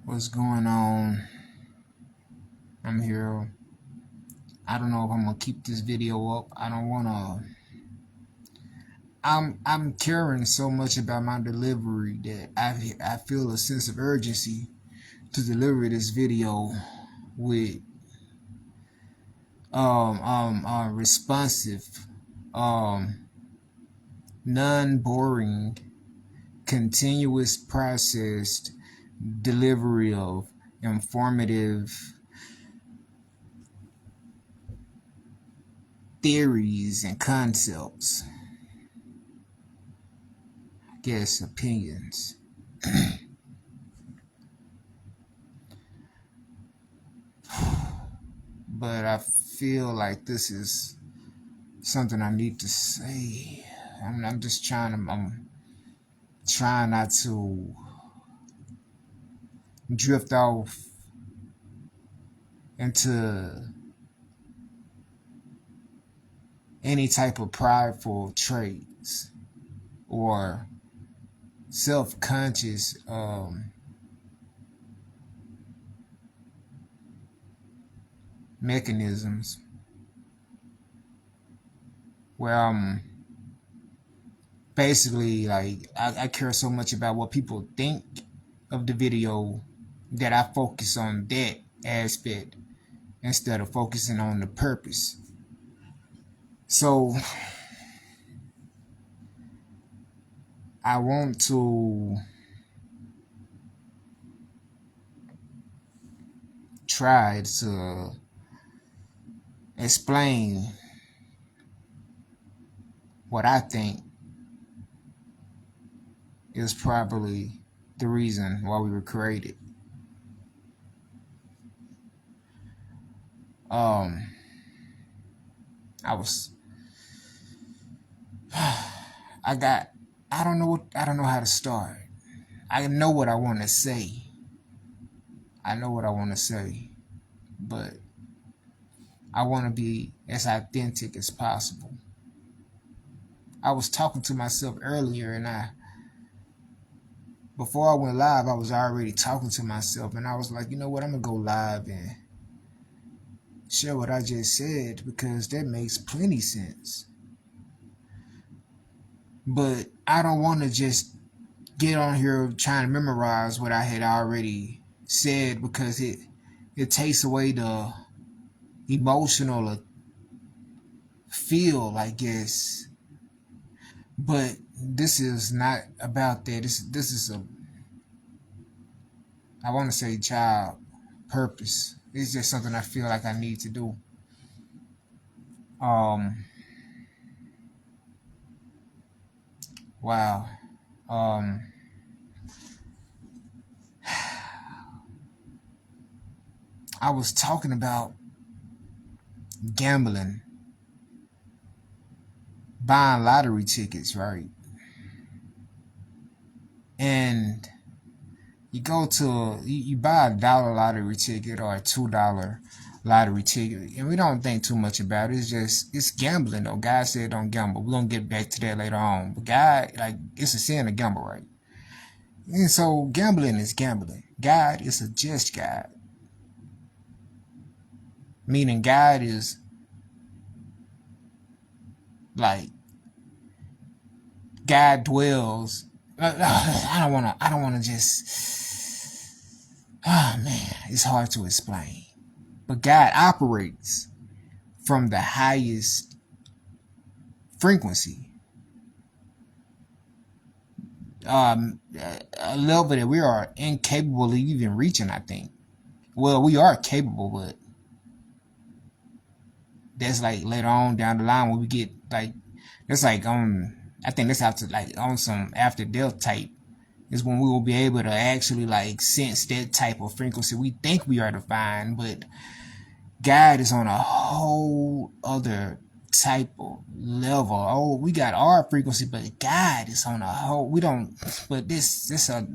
What's going on? I'm here. I don't know if I'm gonna keep this video up. I don't wanna. I'm caring so much about my delivery that I feel a sense of urgency to deliver this video with responsive, um non-boring, continuous processed delivery of informative theories and concepts. I guess opinions. But I feel like this is something I need to say. I'm just I'm trying not to drift off into any type of prideful traits or self-conscious mechanisms where I'm basically like I care so much about what people think of the video that I focus on that aspect instead of focusing on the purpose. So I want to try to explain what I think is probably the reason why we were created. Um, I was, I got, I don't know how to start. I know what I want to say. I know what I want to say, but I want to be as authentic as possible. I was talking to myself earlier, and before I went live, I was already talking to myself, and I was like, you know what, I'm gonna go live and share what I just said because that makes plenty sense. But I don't want to just get on here trying to memorize what I had already said because it takes away the emotional feel, I guess. But this is not about that. This is a, I want to say, job purpose. It's just something I feel like I need to do. Um, wow. Um, I was talking about gambling, buying lottery tickets, right? And you go to you buy $1 lottery ticket or a $2 lottery ticket, and we don't think too much about it. It's gambling though. God said don't gamble. We're gonna get back to that later on. But God, like, it's a sin to gamble, right? And so gambling is gambling. God is a just God. Meaning God is like, God dwells. I don't wanna just, oh man, it's hard to explain. But God operates from the highest frequency, a level that we are incapable of even reaching, I think. Well, we are capable, but that's like later on down the line when we get like, that's like on, I think that's after, like, on some after death type is when we will be able to actually like sense that type of frequency. We think we are divine, but God is on a whole other type of level. Oh, we got our frequency, but God is on a whole. We don't. But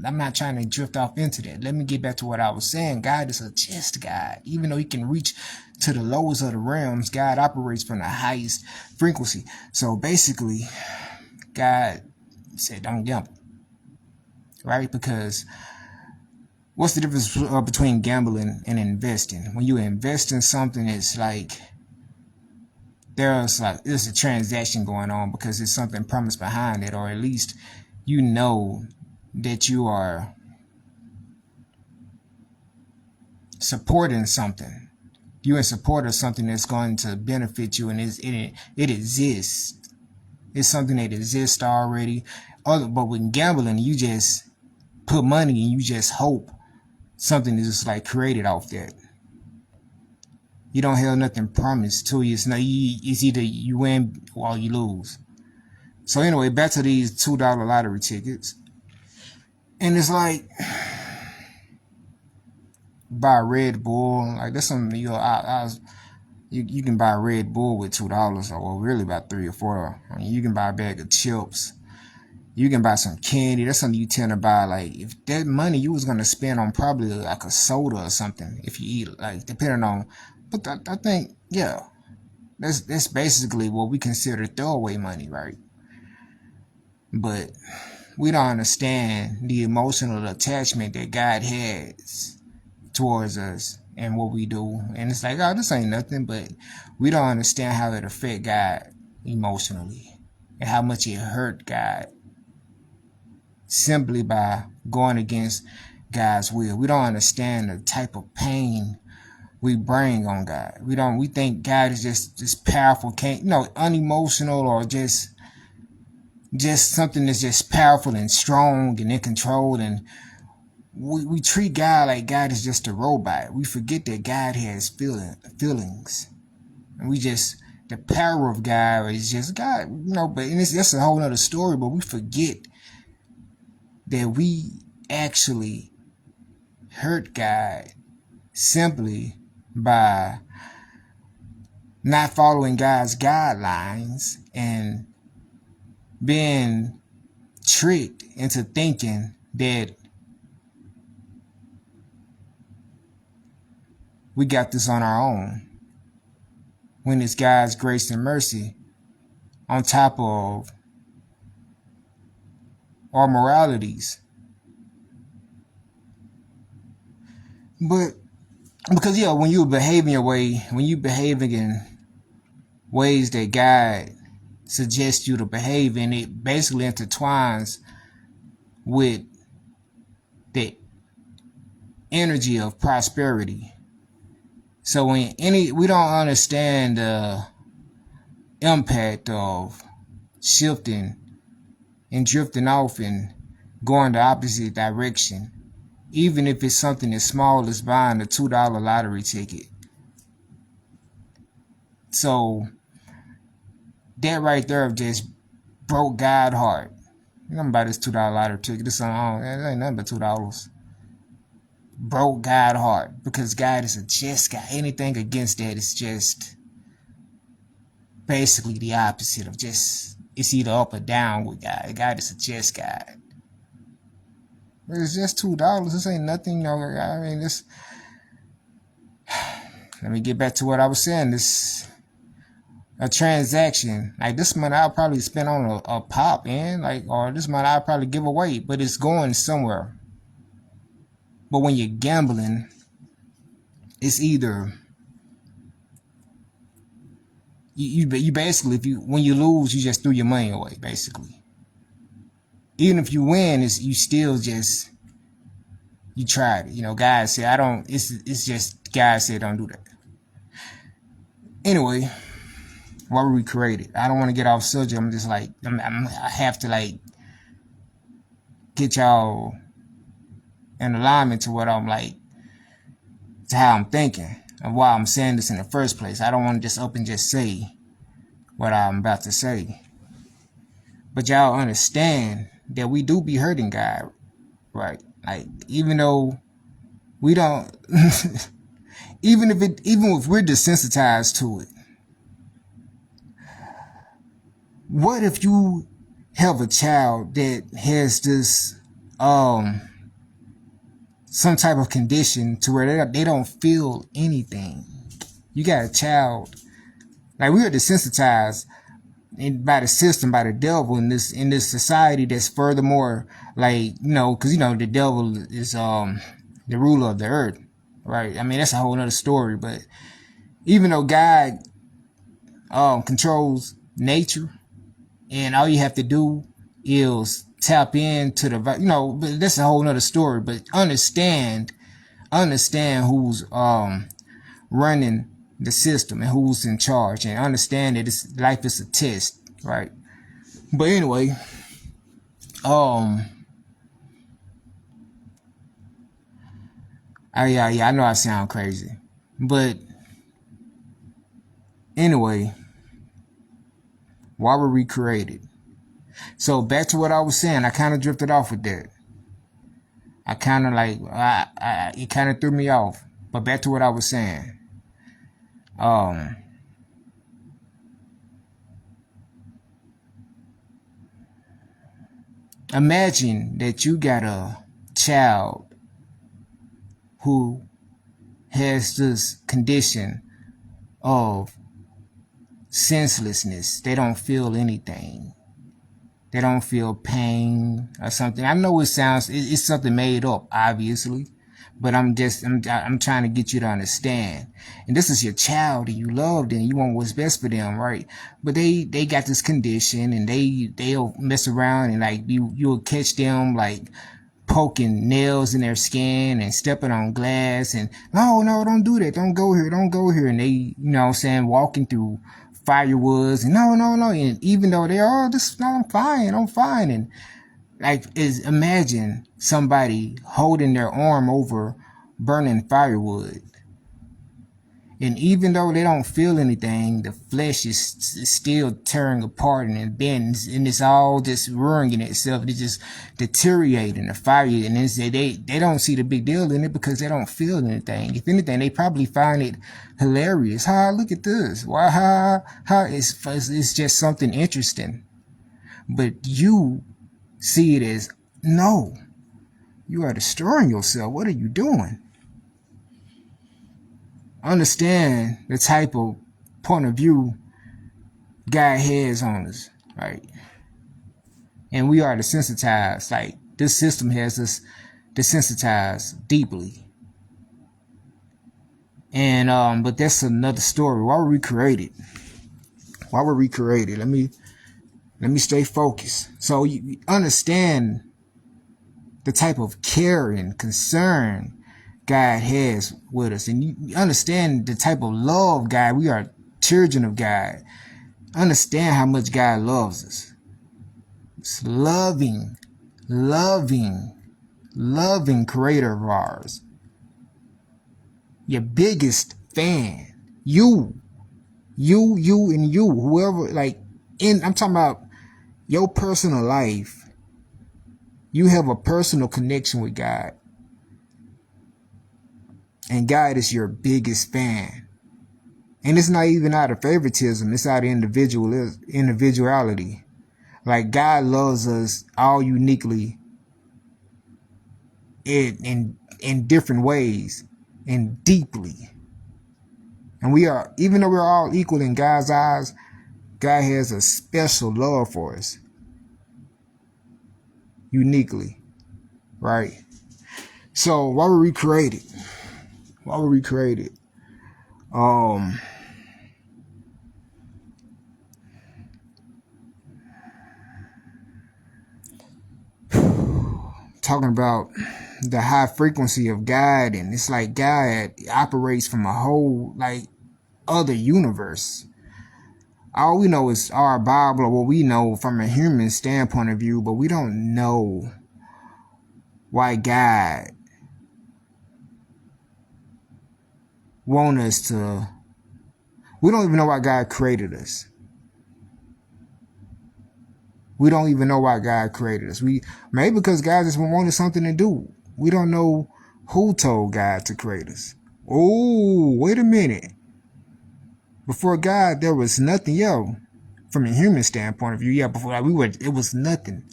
I'm not trying to drift off into that. Let me get back to what I was saying. God is a just God. Even though He can reach to the lowest of the realms, God operates from the highest frequency. So basically, God said, "Don't gamble," right? Because what's the difference between gambling and investing? When you invest in something, it's like there's a transaction going on because there's something promised behind it, or at least you know that you are supporting something. You're in support of something that's going to benefit you, and it exists. It's something that exists already. But with gambling, you just put money and you just hope something is just like created off that. You don't have nothing promised to you. It's either you win or you lose. So anyway, back to these $2 lottery tickets. And it's like, buy Red Bull. Like, that's something, you can buy Red Bull with $2, or really about 3 or 4. I mean, you can buy a bag of chips. You can buy some candy. That's something you tend to buy. Like, if that money you was going to spend on probably like a soda or something, if you eat, like, depending on, but I think, yeah, that's basically what we consider throwaway money, right? But we don't understand the emotional attachment that God has towards us and what we do. And it's like, oh, this ain't nothing, but we don't understand how it affect God emotionally and how much it hurt God simply by going against God's will. We don't understand the type of pain we bring on God. We think God is just this powerful, unemotional, or just something that's just powerful and strong and in control. And we treat God like God is just a robot. We forget that God has feelings. And the power of God is just God, but that's a whole other story. But we forget that we actually hurt God simply by not following God's guidelines and being tricked into thinking that we got this on our own, when it's God's grace and mercy on top of our moralities. But because when you're behaving in ways that God suggests you to behave in, it basically intertwines with the energy of prosperity. So we don't understand the impact of shifting and drifting off and going the opposite direction, even if it's something as small as buying a $2 lottery ticket. So that right there just broke God's heart. You don't buy this $2 lottery ticket. This ain't nothing but $2. Broke God's heart, because God is a just God. Anything against that is just basically the opposite of just, it's either up or down with God. God is a just God. But it's just $2. This ain't nothing. I mean, this. Let me get back to what I was saying. This a transaction. Like, this money I'll probably spend on a pop, or this money I'll probably give away, but it's going somewhere. But when you're gambling, it's either you basically, when you lose, you just threw your money away, basically. Even if you win, you still just, you tried it. God said, it's just, God said don't do that. Anyway, why were we created? I don't want to get off subject. I'm just like, I have to get y'all in alignment to what I'm to how I'm thinking and why I'm saying this in the first place. I don't want to just up and just say what I'm about to say. But y'all understand that we do be hurting God, right? Like, even though we don't, even if we're desensitized to it. What if you have a child that has this, some type of condition to where they don't feel anything? You got a child, like, we are desensitized by the system, by the devil in this society that's furthermore, because the devil is the ruler of the earth, right? I mean, that's a whole other story. But even though God controls nature, and all you have to do is tap into the, but that's a whole nother story. But understand who's running the system and who's in charge, and understand that life is a test, right? But anyway, I know I sound crazy, but anyway, why were we created? So back to what I was saying, I kind of drifted off with that. I kind of like, it kind of threw me off. But back to what I was saying. Imagine that you got a child who has this condition of senselessness. They don't feel anything. They don't feel pain or something. I know it's something made up, obviously, but I'm trying to get you to understand. And this is your child, and you love them, you want what's best for them, right? But they got this condition, and they'll mess around, and like you'll catch them like poking nails in their skin and stepping on glass, and no, don't do that, don't go here, and they, walking through firewoods, and no, and even though they are, I'm fine, and like, imagine somebody holding their arm over burning firewood, and even though they don't feel anything, the flesh is still tearing apart and it bends, and it's all just ruining itself. It's just deteriorating the fire, and they don't see the big deal in it because they don't feel anything. If anything, they probably find it hilarious. Look at this. Why? It's just something interesting. But you see it as, no, you are destroying yourself. What are you doing? Understand the type of point of view God has on us, right? And we are desensitized. Like, this system has us desensitized deeply. And but that's another story. Why were we created? Let me stay focused. So you understand the type of care and concern God has with us, and you understand the type of love God. We are children of God. Understand how much God loves us. It's loving creator of ours. Your biggest fan. You, whoever, like, I'm talking about your personal life. You have a personal connection with God. And God is your biggest fan. And it's not even out of favoritism. It's out of individuality. Like, God loves us all uniquely in different ways and deeply. And even though we're all equal in God's eyes, God has a special love for us. Uniquely. Right? So, why were we created? Talking about the high frequency of God, and it's like God operates from a whole, like, other universe. All we know is our Bible, or what we know from a human standpoint of view, but we don't know why God want us to. We don't even know why God created us. We don't even know why God created us. Maybe because God just wanted something to do. We don't know who told God to create us. Oh, wait a minute. Before God, there was nothing else from a human standpoint of view. Yeah, before it was nothing.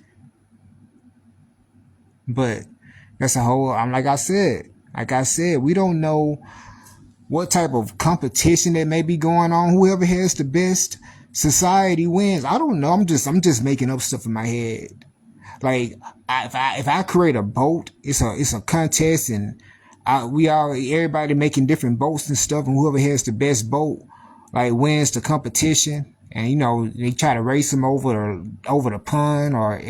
But that's a whole, like I said, we don't know what type of competition that may be going on. Whoever has the best society wins. I don't know. I'm just making up stuff in my head. Like, if I create a boat, it's a contest, and everybody making different boats and stuff, and whoever has the best boat like wins the competition. And you know, they try to race them over the pond or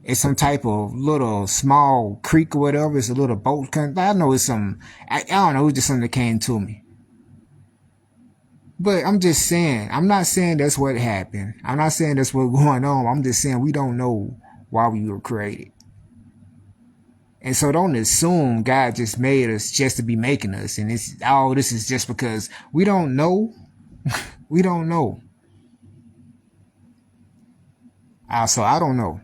it's some type of little small creek or whatever. It's a little boat. I know it's some. I don't know. It's just something that came to me. But I'm just saying. I'm not saying that's what happened. I'm not saying that's what's going on. I'm just saying we don't know why we were created. And so don't assume God just made us just to be making us. And it's all this is just because we don't know. We don't know. So I don't know.